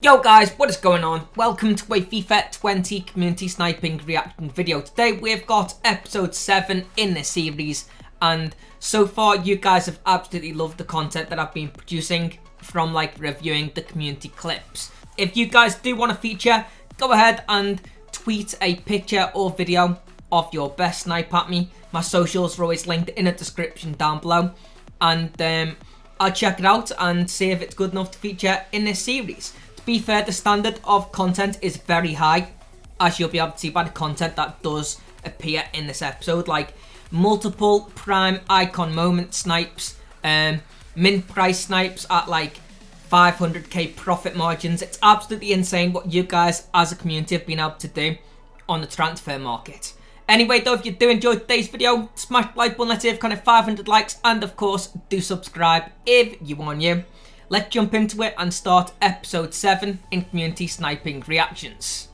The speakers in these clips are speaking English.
Yo guys, what is going on? Welcome to a FIFA 20 community sniping reaction video. Today we've got episode 7 in this series, and so far you guys have absolutely loved the content that I've been producing from reviewing the community clips. If you guys do want to feature, go ahead and tweet a picture or video of your best snipe at me. My socials are always linked in the description down below, and I'll check it out and see if it's good enough to feature in this series. To be fair, the standard of content is very high, as you'll be able to see by the content that does appear in this episode, like multiple prime icon moment snipes, min price snipes at 500k profit margins. It's absolutely insane what you guys as a community have been able to do on the transfer market. Anyway though, if you do enjoy today's video, smash the like button, let's hit kind of 500 likes, and of course do subscribe if you are new. Let's jump into it and start episode 7 in community sniping reactions.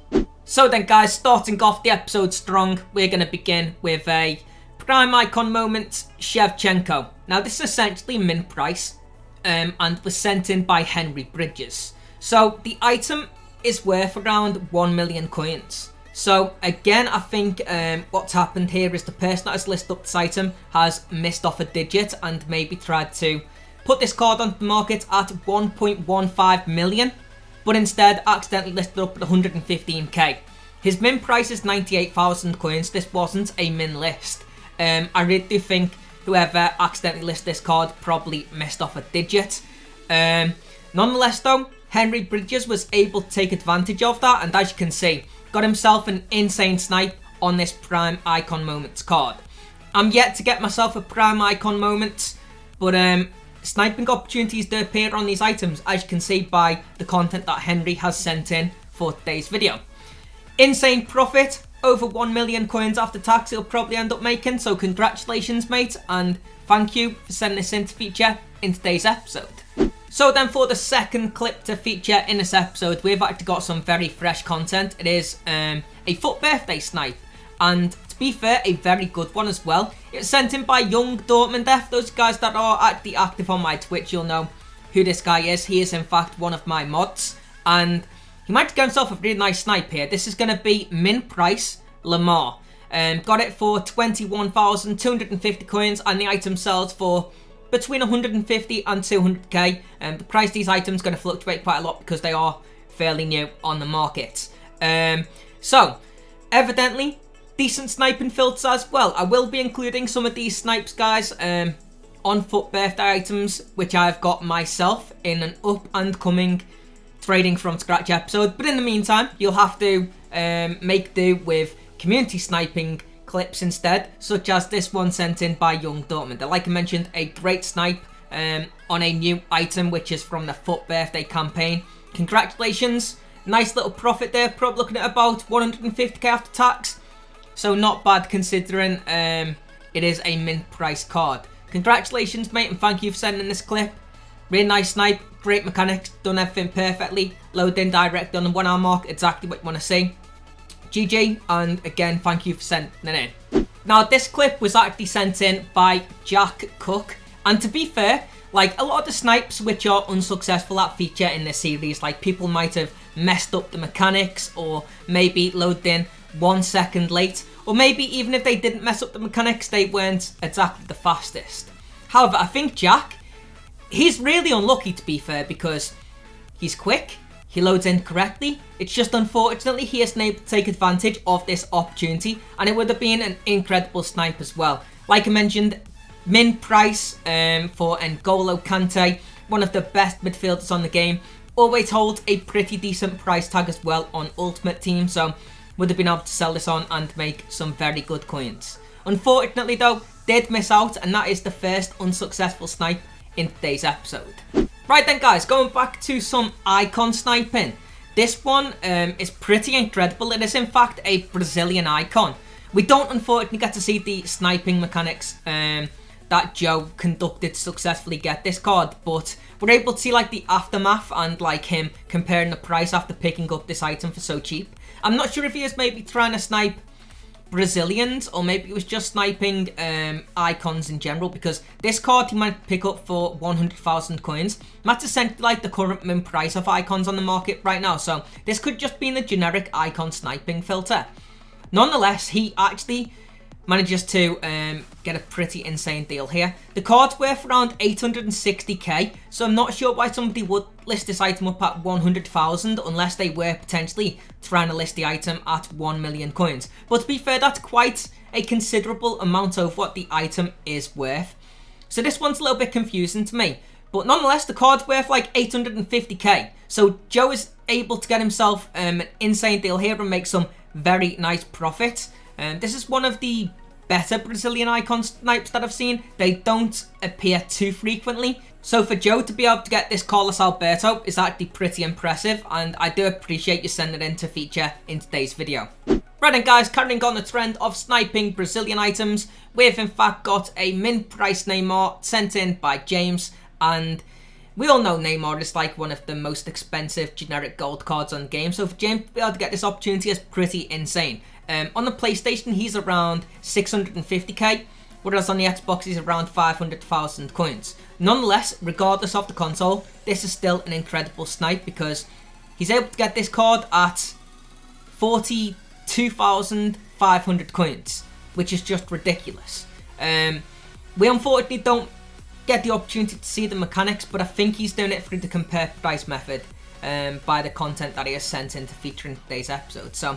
So then guys, starting off the episode strong, we're going to begin with a prime icon moment, Shevchenko. Now this is essentially min price and was sent in by Henry Bridges. So the item is worth around 1 million coins. So again, I think what's happened here is the person that has listed up this item has missed off a digit and maybe tried to put this card onto the market at 1.15 million, but instead accidentally listed up at 115k. His min price is 98,000 coins. This wasn't a min list. I really do think whoever accidentally listed this card probably missed off a digit. Nonetheless though, Henry Bridges was able to take advantage of that, and as you can see, got himself an insane snipe on this prime icon moments card. I'm yet to get myself a prime icon moments, but sniping opportunities do appear on these items, as you can see by the content that Henry has sent in for today's video. Insane profit, over 1 million coins after tax he'll probably end up making, so congratulations mate, and thank you for sending this in to feature in today's episode. So then for the second clip to feature in this episode, we've actually got some very fresh content. It is a FUT birthday snipe, and to be fair, a very good one as well. It's sent in by Young Dortmund F. Those guys that are actually active on my Twitch, you'll know who this guy is. He is in fact one of my mods, and he might get himself a really nice snipe here. This is going to be min price Neymar. Got it for 21,250 coins, and the item sells for between 150 and 200k. The price of these items is going to fluctuate quite a lot because they are fairly new on the market. So evidently decent sniping filters as well. I will be including some of these snipes guys on FUT birthday items which I've got myself in an up and coming trading from scratch episode, but in the meantime you'll have to make do with community sniping clips instead, such as this one sent in by Young Dortmund. Like I mentioned, a great snipe on a new item which is from the FUT birthday campaign. Congratulations, nice little profit there, probably looking at about 150k after tax, so not bad considering it is a mint price card. Congratulations mate, and thank you for sending this clip. Really nice snipe, great mechanics, done everything perfectly, load in direct on the 1 hour mark, exactly what you want to see. GG, and again thank you for sending it in. Now this clip was actually sent in by Jack Cook, and to be fair, a lot of the snipes which are unsuccessful at feature in this series, people might have messed up the mechanics, or maybe loaded in 1 second late, or maybe even if they didn't mess up the mechanics, they weren't exactly the fastest. However, I think Jack, he's really unlucky to be fair, because he's quick, he loads in correctly. It's just unfortunately he isn't able to take advantage of this opportunity, and it would have been an incredible snipe as well. Like I mentioned, min price for N'Golo Kante, one of the best midfielders on the game, always holds a pretty decent price tag as well on Ultimate Team, so would have been able to sell this on and make some very good coins. Unfortunately though, did miss out, and that is the first unsuccessful snipe in today's episode. Right then guys, going back to some icon sniping. This one is pretty incredible. It is in fact a Brazilian icon. We don't unfortunately get to see the sniping mechanics that Joe conducted to successfully get this card, but we're able to see the aftermath and him comparing the price after picking up this item for so cheap. I'm not sure if he is maybe trying to snipe Brazilians, or maybe it was just sniping icons in general, because this card he might pick up for 100,000 coins. That's essentially like the current min price of icons on the market right now, so this could just be in the generic icon sniping filter. Nonetheless, he actually manages to get a pretty insane deal here. The card's worth around 860k, so I'm not sure why somebody would list this item up at 100,000 unless they were potentially trying to list the item at 1 million coins. But to be fair, that's quite a considerable amount of what the item is worth. So this one's a little bit confusing to me. But nonetheless, the card's worth like 850k. So Joe is able to get himself an insane deal here and make some very nice profit. This is one of the better Brazilian icon snipes that I've seen. They don't appear too frequently. So for Joe to be able to get this Carlos Alberto is actually pretty impressive, and I do appreciate you sending it in to feature in today's video. Right then guys, carrying on the trend of sniping Brazilian items, we've in fact got a min price Neymar sent in by James, and we all know Neymar is like one of the most expensive generic gold cards on the game, so for James to be able to get this opportunity is pretty insane. On the PlayStation, he's around 650k, whereas on the Xbox, he's around 500,000 coins. Nonetheless, regardless of the console, this is still an incredible snipe because he's able to get this card at 42,500 coins, which is just ridiculous. We unfortunately don't get the opportunity to see the mechanics, but I think he's doing it through the compare price method by the content that he has sent in to feature in today's episode. So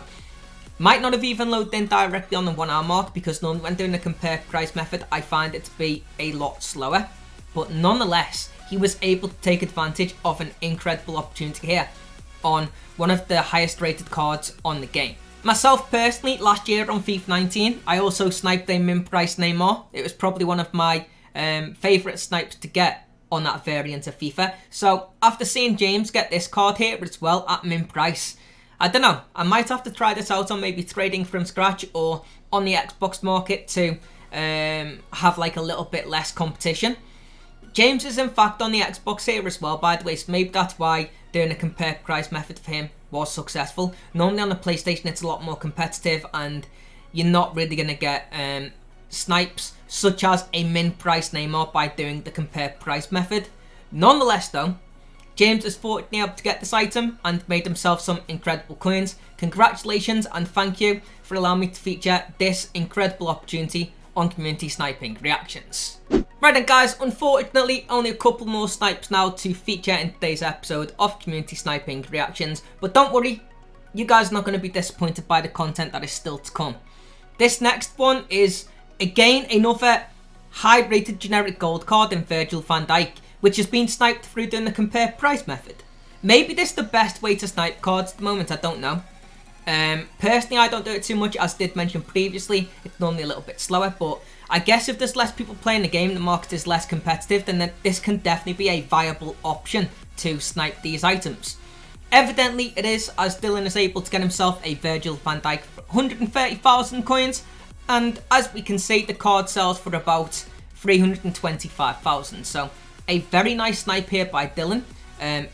might not have even loaded in directly on the 1 hour mark, because normally when doing the compare price method I find it to be a lot slower. But nonetheless, he was able to take advantage of an incredible opportunity here on one of the highest rated cards on the game. Myself personally, last year on FIFA 19, I also sniped a min price Neymar. It was probably one of my favourite snipes to get on that variant of FIFA. So after seeing James get this card here as well at min price, I don't know, I might have to try this out on maybe trading from scratch or on the Xbox market to have like a little bit less competition. James is in fact on the Xbox here as well, by the way, so maybe that's why doing a compare price method for him was successful. Normally on the PlayStation it's a lot more competitive and you're not really going to get snipes such as a min price Neymar by doing the compare price method. Nonetheless though, James is fortunately able to get this item and made himself some incredible coins. Congratulations and thank you for allowing me to feature this incredible opportunity on Community Sniping Reactions. Right then guys, unfortunately only a couple more snipes now to feature in today's episode of Community Sniping Reactions, but don't worry, you guys are not going to be disappointed by the content that is still to come. This next one is again another high rated generic gold card in Virgil van Dijk, which has been sniped through doing the compare price method. Maybe this is the best way to snipe cards at the moment, I don't know. Personally, I don't do it too much, as I did mention previously. It's normally a little bit slower, but I guess if there's less people playing the game, the market is less competitive, then this can definitely be a viable option to snipe these items. Evidently it is, as Dylan is able to get himself a Virgil van Dijk for 130,000 coins, and as we can see, the card sells for about 325,000, so a very nice snipe here by Dylan.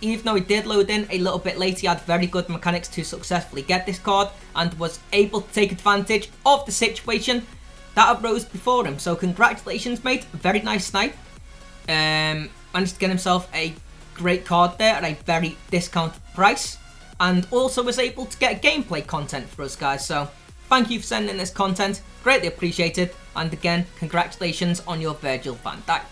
Even though he did load in a little bit late, he had very good mechanics to successfully get this card and was able to take advantage of the situation that arose before him. So congratulations mate, very nice snipe. Managed to get himself a great card there at a very discounted price, and also was able to get gameplay content for us guys. So thank you for sending this content, greatly appreciated, and again congratulations on your Virgil van Dijk.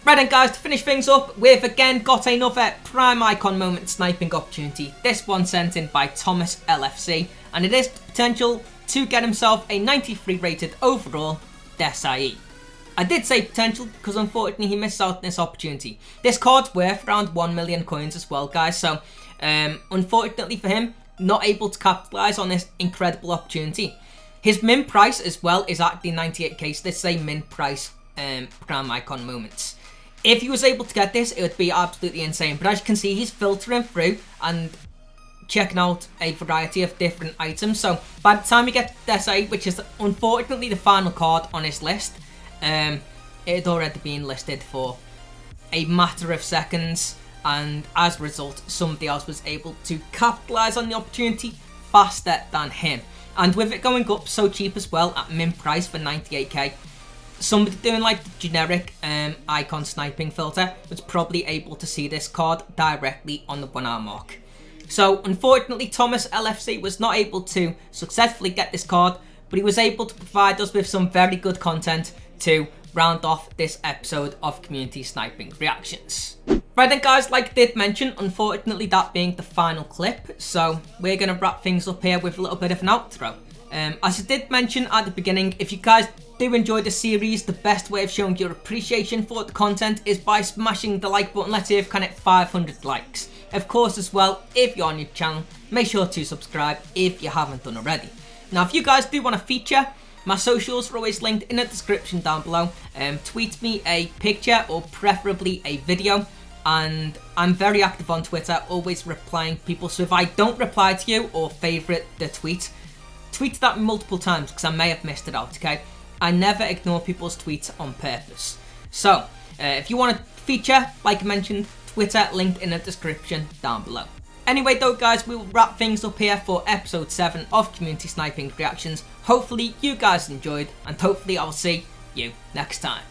Right then guys, to finish things up, we've again got another prime icon moment sniping opportunity. This one sent in by Thomas LFC, and it is the potential to get himself a 93 rated overall Desai. I did say potential because unfortunately he missed out on this opportunity. This card's worth around 1 million coins as well guys, so unfortunately for him, not able to capitalise on this incredible opportunity. His min price as well is actually 98k, so this is a min price prime icon moments. If he was able to get this, it would be absolutely insane, but as you can see, he's filtering through and checking out a variety of different items. So by the time we get to Desai, which is unfortunately the final card on his list, it had already been listed for a matter of seconds, and as a result somebody else was able to capitalise on the opportunity faster than him. And with it going up so cheap as well at min price for 98k, somebody doing like the generic icon sniping filter was probably able to see this card directly on the 1 hour mark. So unfortunately Thomas LFC was not able to successfully get this card, but he was able to provide us with some very good content to round off this episode of Community Sniping Reactions. Right then guys, like I did mention, unfortunately that being the final clip, so we're going to wrap things up here with a little bit of an outro. As I did mention at the beginning, if you guys do enjoy the series, the best way of showing your appreciation for the content is by smashing the like button. Let's see if we can hit 500 likes. Of course as well, if you're on your channel, make sure to subscribe if you haven't done already. Now if you guys do want to feature, my socials are always linked in the description down below. Tweet me a picture or preferably a video. And I'm very active on Twitter, always replying people. So if I don't reply to you or favourite the tweet that multiple times because I may have missed it out, okay? I never ignore people's tweets on purpose. So if you want to feature, like I mentioned, Twitter linked in the description down below. Anyway though guys, we will wrap things up here for episode 7 of Community Sniping Reactions. Hopefully you guys enjoyed, and hopefully I'll see you next time.